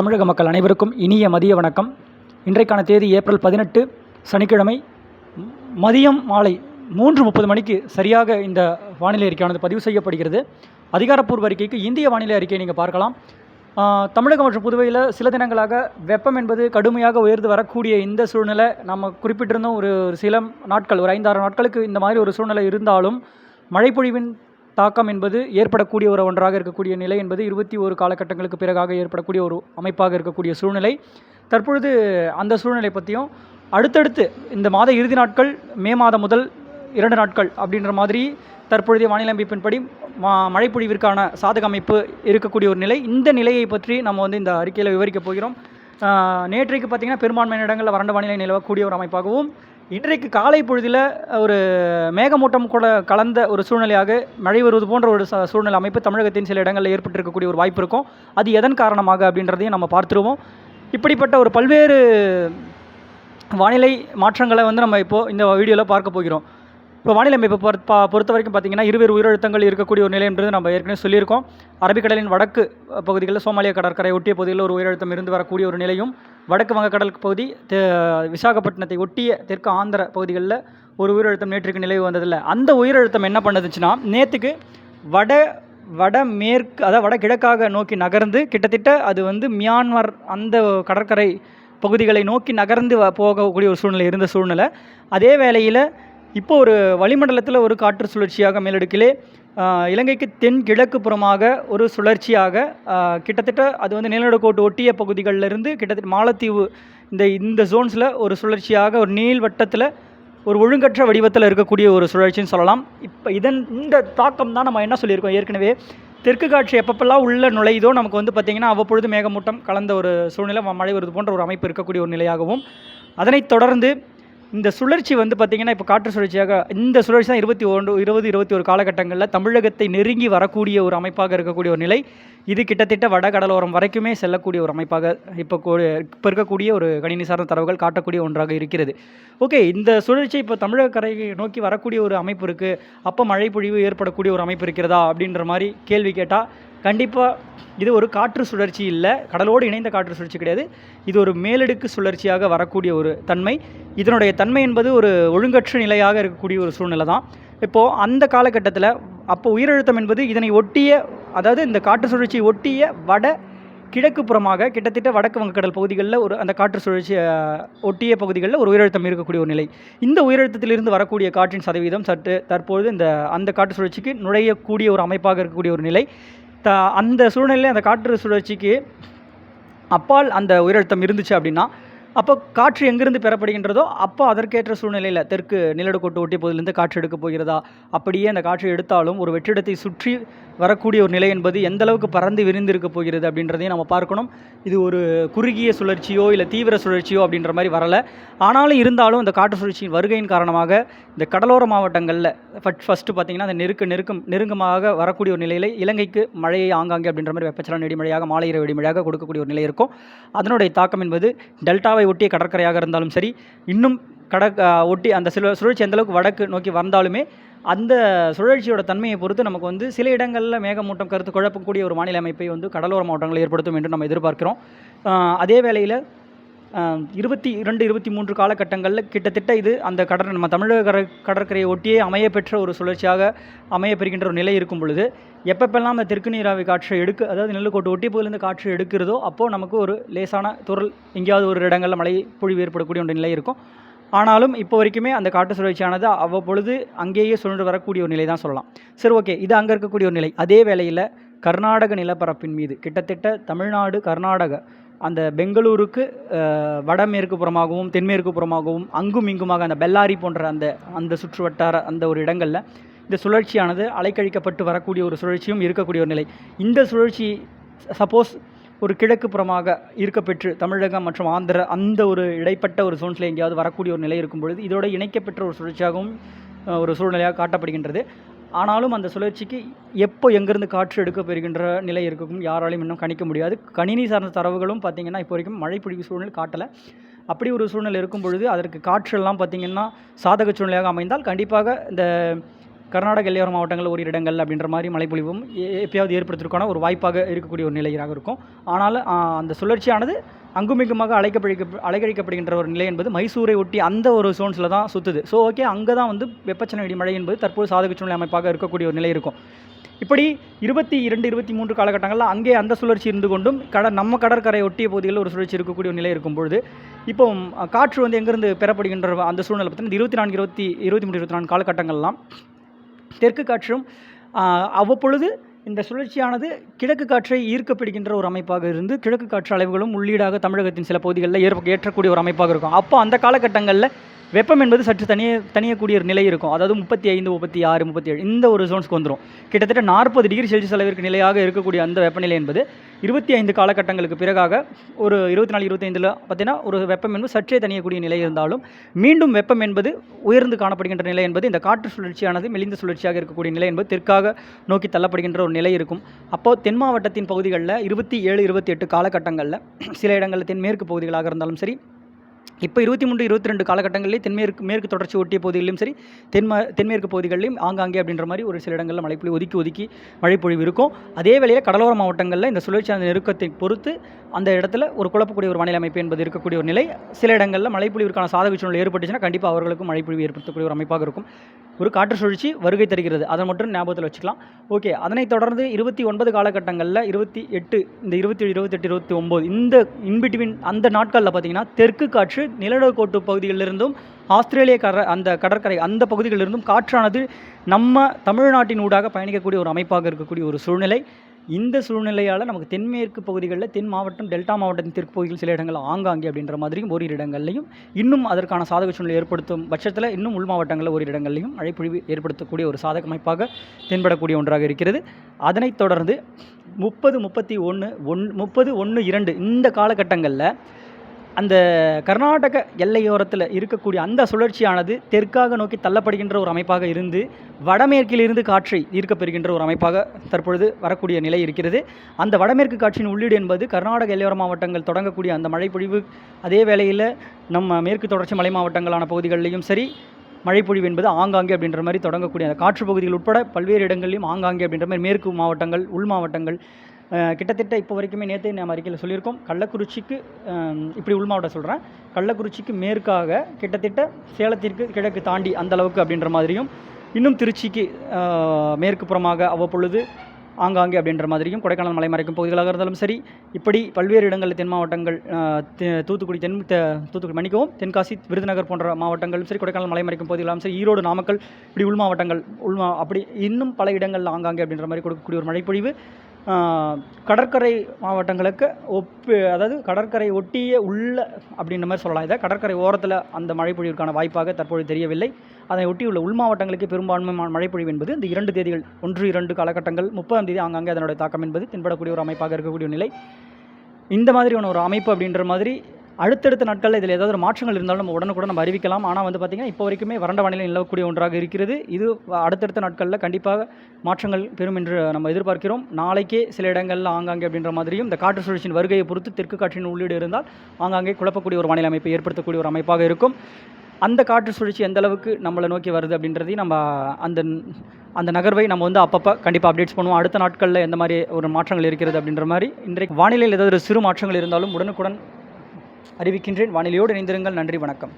தமிழக மக்கள் அனைவருக்கும் இனிய மதிய வணக்கம். இன்றைக்கான தேதி ஏப்ரல் 18 சனிக்கிழமை மதியம் மாலை 3:30 மணிக்கு சரியாக இந்த வானிலை அறிக்கையானது பதிவு செய்யப்படுகிறது. அதிகாரப்பூர்வ அறிக்கைக்கு இந்திய வானிலை அறிக்கையை நீங்கள் பார்க்கலாம். தமிழகம் மற்றும் புதுவையில் சில தினங்களாக வெப்பம் என்பது கடுமையாக உயர்ந்து வரக்கூடிய இந்த சூழ்நிலை நம்ம குறிப்பிட்டிருந்தோம். ஒரு சில நாட்கள், ஒரு 5-6 நாட்களுக்கு இந்த மாதிரி ஒரு சூழ்நிலை இருந்தாலும் மழைப்பொழிவின் தாக்கம் என்பது ஏற்படக்கூடிய ஒன்றாக இருக்கக்கூடிய நிலை என்பது 21 காலகட்டங்களுக்கு பிறகாக ஏற்படக்கூடிய ஒரு அமைப்பாக இருக்கக்கூடிய சூழ்நிலை. தற்பொழுது அந்த சூழ்நிலை பற்றியும் அடுத்தடுத்து இந்த மாத இறுதி நாட்கள், மே மாதம் முதல் 2 நாட்கள் அப்படின்ற மாதிரி தற்பொழுதைய வானிலை அமைப்பின்படி மழைப்பொழிவிற்கான சாதக அமைப்பு இருக்கக்கூடிய ஒரு நிலை. இந்த நிலையை பற்றி நம்ம இந்த அறிக்கையில் விவரிக்க போகிறோம். நேற்றைக்கு பார்த்திங்கன்னா பெரும்பான்மையான இடங்களில் வறண்ட வானிலை நிலவக்கூடிய ஒரு அமைப்பாகவும், இன்றைக்கு காலை பொழுதில் ஒரு மேகமூட்டம் கூட கலந்த ஒரு சூழ்நிலையாக மழை வருவது போன்ற ஒரு சூழ்நிலை அமைப்பு தமிழகத்தின் சில இடங்களில் ஏற்பட்டிருக்கக்கூடிய ஒரு வாய்ப்பு இருக்கும். அது எதன் காரணமாக அப்படின்றதையும் நம்ம பார்த்துருவோம். இப்படிப்பட்ட ஒரு பல்வேறு வானிலை மாற்றங்களை நம்ம இப்போது இந்த வீடியோவில் பார்க்க போகிறோம். இப்போ வானிலை அமைப்பை பொறுத்த வரைக்கும் பார்த்திங்கன்னா இருவேறு உயிரழுத்தங்கள் இருக்கக்கூடிய ஒரு நிலை என்பது நம்ம ஏற்கனவே சொல்லியிருக்கோம். அரபிக்கடலின் வடக்கு பகுதிகளில் சோமாலியா கடற்கரை ஒட்டிய பகுதியில் ஒரு உயிரழுத்தம் இருந்து வரக்கூடிய ஒரு நிலையும், வடக்கு வங்கக்கடல் பகுதி விசாகப்பட்டினத்தை ஒட்டிய தெற்கு ஆந்திர பகுதிகளில் ஒரு உயிரழுத்தம் நேற்றுக்கு நிலவு வந்ததில்லை. அந்த உயிரழுத்தம் என்ன பண்ணுதுச்சுன்னா, நேற்றுக்கு வடமேற்கு, அதாவது வடகிழக்காக நோக்கி நகர்ந்து கிட்டத்தட்ட அது மியான்மர் அந்த கடற்கரை பகுதிகளை நோக்கி நகர்ந்து போகக்கூடிய ஒரு சூழ்நிலை இருந்த சூழ்நிலை. அதே வேளையில் இப்போ ஒரு வளிமண்டலத்தில் ஒரு காற்று சுழற்சியாக மேலடுக்கிலே இலங்கைக்கு தென்கிழக்கு புறமாக ஒரு சுழற்சியாக கிட்டத்தட்ட அது நிலநடுக்கோட்டு ஒட்டிய பகுதிகளிலிருந்து கிட்டத்தட்ட மாலத்தீவு இந்த ஜோன்ஸில் ஒரு சுழற்சியாக ஒரு நீள்வட்டத்தில் ஒரு ஒழுங்கற்ற வடிவத்தில் இருக்கக்கூடிய ஒரு சுழற்சின்னு சொல்லலாம். இப்போ இந்த தாக்கம் தான் நம்ம என்ன சொல்லியிருக்கோம் ஏற்கனவே. தெற்கு காற்று எப்பப்பெல்லாம் உள்ள நுழைதோ நமக்கு பார்த்திங்கன்னா அவ்வப்பொழுது மேகமூட்டம் கலந்த ஒரு சூழ்நிலை, மழை வருது போன்ற ஒரு அமைப்பு இருக்கக்கூடிய ஒரு நிலையாகவும், அதனைத் தொடர்ந்து இந்த சுழற்சி பார்த்திங்கன்னா இப்போ காற்று சுழற்சியாக இந்த சுழற்சி தான் 21 காலகட்டங்களில் தமிழகத்தை நெருங்கி வரக்கூடிய ஒரு அமைப்பாக இருக்கக்கூடிய ஒரு நிலை. இது கிட்டத்தட்ட வட கடலோரம் வரைக்குமே செல்லக்கூடிய ஒரு அமைப்பாக இப்போ இருக்கக்கூடிய ஒரு கணினி சார்ந்த தரவுகள் காட்டக்கூடிய ஒன்றாக இருக்கிறது. ஓகே, இந்த சுழற்சி இப்போ தமிழக கரையை நோக்கி வரக்கூடிய ஒரு அமைப்பு இருக்குது. அப்போ மழை பொழிவு ஏற்படக்கூடிய ஒரு அமைப்பு இருக்கிறதா அப்படின்ற மாதிரி கேள்வி கேட்டால், கண்டிப்பாக இது ஒரு காற்று சுழற்சி இல்லை, கடலோடு இணைந்த காற்று சுழற்சி கிடையாது. இது ஒரு மேலடுக்கு சுழற்சியாக வரக்கூடிய ஒரு தன்மை. இதனுடைய தன்மை என்பது ஒரு ஒழுங்கற்ற நிலையாக இருக்கக்கூடிய ஒரு சூழ்நிலை தான். இப்போது அந்த காலகட்டத்தில் அப்போ உயிரழுத்தம் என்பது இதனை ஒட்டிய, அதாவது இந்த காற்று சுழற்சியை ஒட்டிய வட கிழக்கு புறமாக கிட்டத்தட்ட வடக்கு வங்கக்கடல் பகுதிகளில் அந்த காற்று சுழற்சி ஒட்டிய பகுதிகளில் ஒரு உயிரழுத்தம் இருக்கக்கூடிய ஒரு நிலை. இந்த உயிரழுத்தத்திலிருந்து வரக்கூடிய காற்றின் சதவீதம் தற்பொழுது அந்த காற்று சுழற்சிக்கு நுழையக்கூடிய ஒரு அமைப்பாக இருக்கக்கூடிய ஒரு நிலை. அந்த சூழ்நிலையில் அந்த காற்று சுழற்சிக்கு அப்பால் அந்த உயிரழுத்தம் இருந்துச்சு அப்படின்னா, அப்போ காற்று எங்கிருந்து பெறப்படுகின்றதோ அப்போ அதற்கேற்ற சூழ்நிலையில் தெற்கு நிலநடுக்கோட்டு ஒட்டிய பகுதியிலிருந்து காற்று எடுக்க போகிறதா, அப்படியே அந்த காற்று எடுத்தாலும் ஒரு வெற்றிடத்தை சுற்றி வரக்கூடிய ஒரு நிலை என்பது எந்த அளவுக்கு பறந்து விரிந்து இருக்க போகிறது அப்படின்றதையும் நம்ம பார்க்கணும். இது ஒரு குறுகிய சுழற்சியோ இல்லை தீவிர சுழற்சியோ அப்படின்ற மாதிரி வரலை. ஆனாலும் இருந்தாலும் இந்த காற்று சுழற்சியின் வருகையின் காரணமாக இந்த கடலோர மாவட்டங்களில் ஃபஸ்ட்டு பார்த்திங்கன்னா அந்த நெருக்கமாக வரக்கூடிய ஒரு நிலையில் இலங்கைக்கு மழையை ஆங்காங்கே அப்படின்ற மாதிரி வெப்பச்சலன இடிமழையாக, மாலை இரவு இடிமழையாக கொடுக்கக்கூடிய ஒரு நிலை இருக்கும். அதனுடைய தாக்கம் என்பது டெல்டாவை ஒட்டிய கடற்கரையாக இருந்தாலும் சரி, இன்னும் ஒட்டி அந்த சுழற்சி எந்தளவுக்கு வடக்கு நோக்கி வந்தாலுமே அந்த சுழற்சியோட தன்மையை பொறுத்து நமக்கு சில இடங்களில் மேகமூட்டம் கருத்து குழப்பக்கூடிய ஒரு வானிலை அமைப்பை கடலோர மாவட்டங்களில் ஏற்படுத்தும் என்று நம்ம எதிர்பார்க்கிறோம். அதே வேளையில் 22-23 காலகட்டங்களில் கிட்டத்தட்ட இது அந்த நம்ம தமிழக கடற்கரையை ஒட்டியே அமையப்பெற்ற ஒரு சுழற்சியாக அமையப்பெறுகின்ற ஒரு நிலை இருக்கும் பொழுது, எப்பப்பெல்லாம் அந்த தெற்கு நீராவி காற்று அதாவது நிலக்கோட்டு ஒட்டிய பகுதியிலிருந்து காற்று எடுக்கிறதோ அப்போது நமக்கு ஒரு லேசான துறல் எங்கேயாவது ஒரு இடங்களில் மழை பொழிவு ஏற்படக்கூடிய ஒரு நிலை இருக்கும். ஆனாலும் இப்போ வரைக்குமே அந்த காற்று சுழற்சியானது அவ்வப்பொழுது அங்கேயே சுழன்று வரக்கூடிய ஒரு நிலை தான் சொல்லலாம். சரி, ஓகே, இது அங்கே இருக்கக்கூடிய ஒரு நிலை. அதே வேளையில் கர்நாடக நிலப்பரப்பின் மீது கிட்டத்தட்ட தமிழ்நாடு, கர்நாடகா, அந்த பெங்களூருக்கு வடமேற்கு புறமாகவும் தென்மேற்கு புறமாகவும் அங்கும் இங்குமாக அந்த பெல்லாரி போன்ற அந்த சுற்று வட்டார அந்த ஒரு இடங்களில் இந்த சுழற்சியானது அலைக்கழிக்கப்பட்டு வரக்கூடிய ஒரு சுழற்சியும் இருக்கக்கூடிய ஒரு நிலை. இந்த சுழற்சி சப்போஸ் ஒரு கிழக்கு புறமாக இருக்கப்பெற்று தமிழகம் மற்றும் ஆந்திரா அந்த ஒரு இடைப்பட்ட ஒரு சோன்ஸில் எங்கேயாவது வரக்கூடிய ஒரு நிலை இருக்கும் பொழுது இதோட இணைக்கப்பெற்ற ஒரு சுழற்சியாகவும் ஒரு சூழ்நிலையாக காட்டப்படுகின்றது. ஆனாலும் அந்த சுழற்சிக்கு எப்போ எங்கேருந்து காற்று எடுக்கப்பெறுகின்ற நிலை இருக்கும் யாராலையும் இன்னும் கணிக்க முடியாது. கணினி சார்ந்த தரவுகளும் பார்த்திங்கன்னா இப்போ வரைக்கும் மழை பொழிவு சூழ்நிலை காட்டலை. அப்படி ஒரு சூழ்நிலை இருக்கும் பொழுது அதற்கு காற்றெல்லாம் பார்த்திங்கன்னா சாதக சூழ்நிலையாக அமைந்தால் கண்டிப்பாக இந்த கர்நாடக எல்லையோர மாவட்டங்கள் ஓரிரு இடங்கள் அப்படின்ற மாதிரி மழைப்பொழிவும் எப்பயாவது ஏற்படுத்துவதற்கான ஒரு வாய்ப்பாக இருக்கக்கூடிய ஒரு நிலையாக இருக்கும். ஆனால் அந்த சுழற்சியானது அங்குமிங்குமாக அலைக்கழிக்கப்படுகின்ற ஒரு நிலை என்பது மைசூரை ஒட்டி அந்த ஒரு ஜோன்ஸில் தான் சுற்றுது. ஸோ ஓகே, அங்கே தான் வந்து வெப்பச்சலன இடிமழை என்பது தற்போது சாதக சூழ்நிலை அமைப்பாக இருக்கக்கூடிய ஒரு நிலை இருக்கும். இப்படி 22, 23 காலகட்டங்களில் அங்கே அந்த சுழற்சி இருந்து கொண்டும் நம்ம கடற்கரை ஒட்டிய பகுதிகளில் ஒரு சுழற்சி இருக்கக்கூடிய ஒரு நிலை இருக்கும் பொழுது, இப்போ காற்று வந்து எங்கேருந்து பெறப்படுகின்ற அந்த சூழ்நிலை பார்த்தீங்கன்னா 24, 23, 24 காலகட்டங்கள்லாம் தெற்கு காற்றும் அவ்வப்பொழுது இந்த சுழற்சியானது கிழக்கு காற்றை ஈர்க்கப்படுகின்ற ஒரு அமைப்பாக இருந்து கிழக்கு காற்று அலைவுகளும் உள்ளீடாக தமிழகத்தின் சில பகுதிகளில் ஏற்றக்கூடிய ஒரு அமைப்பாக இருக்கும். அப்போ அந்த காலகட்டங்களில் வெப்பம் என்பது சற்று தனியக்கூடிய ஒரு நிலை இருக்கும். அதாவது 35, 36, 37 இந்த ஒரு ஜோன்ஸ்க்கு வந்துடும். கிட்டத்தட்ட 40 டிகிரி செல்சியஸ் அளவிற்கு நிலையாக இருக்கக்கூடிய அந்த வெப்பநிலை என்பது 25 காலகட்டங்களுக்கு பிறகாக ஒரு 24, 25 பார்த்தீங்கன்னா ஒரு வெப்பம் என்பது சற்றே தனியக்கூடிய நிலை இருந்தாலும் மீண்டும் வெப்பம் என்பது உயர்ந்து காணப்படுகின்ற நிலை என்பது இந்த காற்று சுழற்சியானது மெலிந்த சுழற்சியாக இருக்கக்கூடிய நிலை என்பது தெற்காக நோக்கி தள்ளப்படுகின்ற ஒரு நிலை இருக்கும். அப்போது தென் மாவட்டத்தின் பகுதிகளில் 27, 28 காலகட்டங்களில் சில இடங்களில் தென்மேற்கு பகுதிகளாக இருந்தாலும் சரி, இப்போ 23, 22 காலகட்டங்களிலே மேற்கு தொடர்ச்சி ஒட்டிய பகுதிகளிலும் சரி, தென்மேற்கு பகுதிகளிலும் ஆங்காங்கே அப்படின்ற மாதிரி ஒரு சில இடங்களில் மழைப்பொழிவு ஒதுக்கி மழைப்பொழிவு இருக்கும். அதே வேளையில் கடலோர மாவட்டங்களில் இந்த சுழற்சியான நெருக்கத்தை பொறுத்து அந்த இடத்துல ஒரு குழப்பக்கூடிய ஒரு வானிலை அமைப்பு என்பது இருக்கக்கூடிய ஒரு நிலை. சில இடங்களில் மழைப்பொழிவிற்கான சாதக சூழ்நிலை ஏற்பட்டுச்சுன்னா கண்டிப்பாக அவர்களுக்கும் மழைப்பொழிவு ஏற்படுத்தக்கூடிய ஒரு அமைப்பாக இருக்கும். ஒரு காற்று சுழற்சி வருகை தருகிறது, அதை மட்டும் ஞாபகத்தில் வச்சுக்கலாம். ஓகே, அதனைத் தொடர்ந்து 29 காலகட்டங்களில் 28, இந்த 27, 28, 29 இந்த இன்பிட்வீன் அந்த நாட்களில் பார்த்திங்கன்னா தெற்கு காற்று நிலநடுக்கோட்டு பகுதிகளிலிருந்தும் ஆஸ்திரேலிய அந்த கடற்கரை அந்த பகுதிகளிலிருந்தும் காற்றானது நம்ம தமிழ்நாட்டின் ஊடாக பயணிக்கக்கூடிய ஒரு அமைப்பாக இருக்கக்கூடிய ஒரு சூழ்நிலை. இந்த சூழ்நிலையால் நமக்கு தென்மேற்கு பகுதிகளில் தென் மாவட்டம், டெல்டா மாவட்டத்தின் தெற்கு பகுதிகள் சில இடங்களில் ஆங்காங்கே அப்படின்ற மாதிரியும் ஓரிரு இடங்கள்லையும் இன்னும் அதற்கான சாதக சூழ்நிலை ஏற்படுத்தும் பட்சத்தில் இன்னும் உள் மாவட்டங்களில் ஓரிரு இடங்கள்லையும் மழைப்பொழிவு ஏற்படுத்தக்கூடிய ஒரு சாதக அமைப்பாக தென்படக்கூடிய ஒன்றாக இருக்கிறது. அதனைத் தொடர்ந்து 30, 31, 2 இந்த காலகட்டங்களில் அந்த கர்நாடக எல்லையோரத்தில் இருக்கக்கூடிய அந்த சுழற்சியானது தெற்காக நோக்கி தள்ளப்படுகின்ற ஒரு அமைப்பாக இருந்து வடமேற்கிலிருந்து காற்றை ஈர்க்கப்பெறுகின்ற ஒரு அமைப்பாக தற்பொழுது வரக்கூடிய நிலை இருக்கிறது. அந்த வடமேற்கு காற்றின் உள்ளீடு என்பது கர்நாடக எல்லையோர மாவட்டங்கள் தொடங்கக்கூடிய அந்த மழைப்பொழிவு, அதே வேளையில் நம்ம மேற்கு தொடர்ச்சி மலை மாவட்டங்களான பகுதிகளிலையும் சரி மழைப்பொழிவு என்பது ஆங்காங்கே அப்படின்ற மாதிரி தொடங்கக்கூடிய அந்த காற்று பகுதிகள் உட்பட பல்வேறு இடங்களிலும் ஆங்காங்கே அப்படின்ற மாதிரி மேற்கு மாவட்டங்கள், உள் மாவட்டங்கள் கிட்டத்தட்ட இப்போ வரைக்குமே நேற்று நம்ம அறிக்கையில் சொல்லியிருக்கோம். கள்ளக்குறிச்சிக்கு இப்படி உள் மாவட்டம் சொல்கிறேன், கள்ளக்குறிச்சிக்கு மேற்காக கிட்டத்தட்ட சேலத்திற்கு கிழக்கு தாண்டி அந்த அளவுக்கு அப்படின்ற மாதிரியும், இன்னும் திருச்சிக்கு மேற்கு புறமாக அவ்வப்பொழுது ஆங்காங்கே அப்படின்ற மாதிரியும், கொடைக்கானல் மலைமறைக்கும் பகுதிகளாக இருந்தாலும் சரி, இப்படி பல்வேறு இடங்களில் தென் மாவட்டங்கள் தூத்துக்குடி மன்னிக்கவும் தென்காசி, விருதுநகர் போன்ற மாவட்டங்களும் சரி, கொடைக்கானல் மலைமறைக்கும் பகுதிகளாலும் சரி, ஈரோடு, நாமக்கல் இப்படி உள் மாவட்டங்கள் அப்படி இன்னும் பல இடங்களில் ஆங்காங்கே அப்படின்ற மாதிரி கொடுக்கக்கூடிய ஒரு மழைப்பொழிவு கடற்கரை மாவட்டங்களுக்கு அதாவது கடற்கரை ஒட்டிய உள்ள அப்படின்ற மாதிரி சொல்லலாம். இதை கடற்கரை ஓரத்தில் அந்த மழைப்பொழிவிற்கான வாய்ப்பாக தற்போது தெரியவில்லை. அதை ஒட்டியுள்ள உள் மாவட்டங்களுக்கு பெரும்பான்மை மழைப்பொழிவு என்பது இந்த 2 தேதிகள் 1, 2 காலகட்டங்கள் 30ஆம் தேதி ஆங்காங்கே அதனுடைய தாக்கம் என்பது தென்படக்கூடிய ஒரு அமைப்பாக இருக்கக்கூடிய நிலை. இந்த மாதிரியான ஒரு அமைப்பு அப்படின்ற மாதிரி அடுத்தடுத்த நாட்களில் இதில் ஏதாவது ஒரு மாற்றங்கள் இருந்தாலும் நம்ம உடனுக்குடன் நம்ம அறிவிக்கலாம். ஆனால் வந்து பார்த்திங்கன்னா இப்போ வரைக்குமே வறண்ட வானிலை நிலவக்கூடிய ஒன்றாக இருக்கிறது. இது அடுத்தடுத்த நாட்களில் கண்டிப்பாக மாற்றங்கள் பெறும் என்று நம்ம எதிர்பார்க்கிறோம். நாளைக்கே சில இடங்களில் ஆங்காங்கே அப்படின்ற மாதிரியும் இந்த காற்று சுழற்சியின் வருகையை பொறுத்து தெற்கு காற்றின் உள்ளீடு இருந்தால் ஆங்காங்கே குழப்பக்கூடிய ஒரு வானிலை அமைப்பை ஏற்படுத்தக்கூடிய ஒரு அமைப்பாக இருக்கும். அந்த காற்று சுழற்சி எந்த அளவுக்கு நம்மளை நோக்கி வருது அப்படின்றதையும் நம்ம அந்த நகர்வை நம்ம வந்து அப்பப்போ கண்டிப்பாக அப்டேட்ஸ் பண்ணுவோம். அடுத்த நாட்களில் எந்த மாதிரி ஒரு மாற்றங்கள் இருக்கிறது அப்படின்ற மாதிரி. இன்றைக்கு வானிலையில் ஏதாவது ஒரு சிறு மாற்றங்கள் இருந்தாலும் உடனுக்குடன் அறிவிக்கின்றேன். வானிலையோடு இணைந்திருங்கள். நன்றி, வணக்கம்.